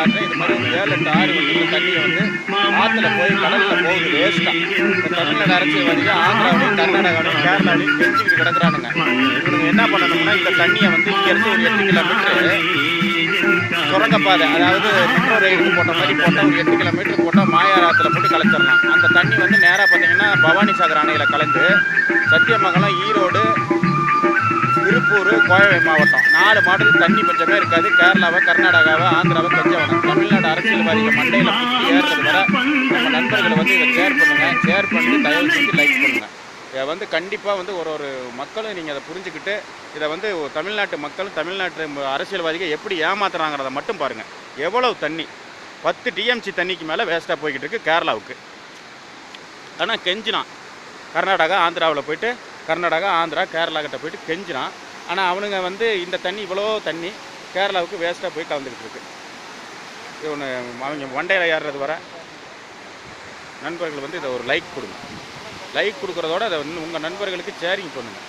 காட்டுறேன். இது மாதிரி 7-8 ஆறு வந்து இந்த தண்ணியை வந்து ஆற்றுல போய் கடலில் போகுது வேஸ்ட்டாக. இந்த தமிழ்நாடு அரசியல்வாதிகள் ஆந்திராவிலையும் கர்நாடகாவிலையும் கேரளாவிலையும் கெஞ்சிக்கிட்டு கிடக்குறானுங்க. இவனுங்க என்ன பண்ணணும்னா இந்த தண்ணியை வந்து இங்கேருந்து ஒரு 8 கிலோமீட்டரு சுரங்கப்பாதை, அதாவது மெட்ரோ ரயிலுக்கு போட்ட மாதிரி போட்டால் ஒரு 8 கிலோமீட்டர் போட்டால் மாயார் ஆற்றுல போட்டு கலைச்சிடலாம். அந்த தண்ணி வந்து நேராக பார்த்தீங்கன்னா பவானி சாகர் அணையில் கலந்து சத்தியமங்கலம், ஈரோடு, திருப்பூர், கோவை மாவட்டம் 4 மாவட்டத்துக்கு தண்ணி பஞ்சமே இருக்காது. கேரளாவை, கர்நாடகாவை, ஆந்திராவை கஞ்சவனம். தமிழ்நாடு அரசியல்வாதிகள் மண்டையில் குத்தி ஏறுறது வர நம்ம நண்பர்களை வந்து இதை ஷேர் பண்ணுங்கள். ஷேர் பண்ணிட்டு தயவு செஞ்சு லைக் பண்ணுங்கள். இதை வந்து கண்டிப்பாக வந்து ஒரு மக்களும் நீங்கள் அதை புரிஞ்சுக்கிட்டு இதை வந்து தமிழ்நாட்டு மக்களும் தமிழ்நாட்டு அரசியல்வாதிகள் எப்படி ஏமாத்துறாங்கிறத மட்டும் பாருங்கள். எவ்வளவு தண்ணி 10 டிஎம்சி தண்ணிக்கு மேலே வேஸ்ட்டாக போய்கிட்டு இருக்குது கேரளாவுக்கு. ஆனால் கெஞ்சினான் கர்நாடகா, ஆந்திராவில் போய்ட்டு கர்நாடகா, ஆந்திரா, கேரளா கிட்ட போய்ட்டு கெஞ்சினான். ஆனால் அவனுங்க வந்து இந்த தண்ணி இவ்வளோ தண்ணி கேரளாவுக்கு வேஸ்ட்டாக போய் கலந்துக்கிட்டு இருக்கு. இவனு அவங்க மண்டையில் ஏறுறது வர நண்பர்கள் வந்து இதை ஒரு லைக் கொடுங்க. லைக் கொடுக்குறதோட அதை உங்கள் நண்பர்களுக்கு ஷேரிங் பண்ணுங்கள்.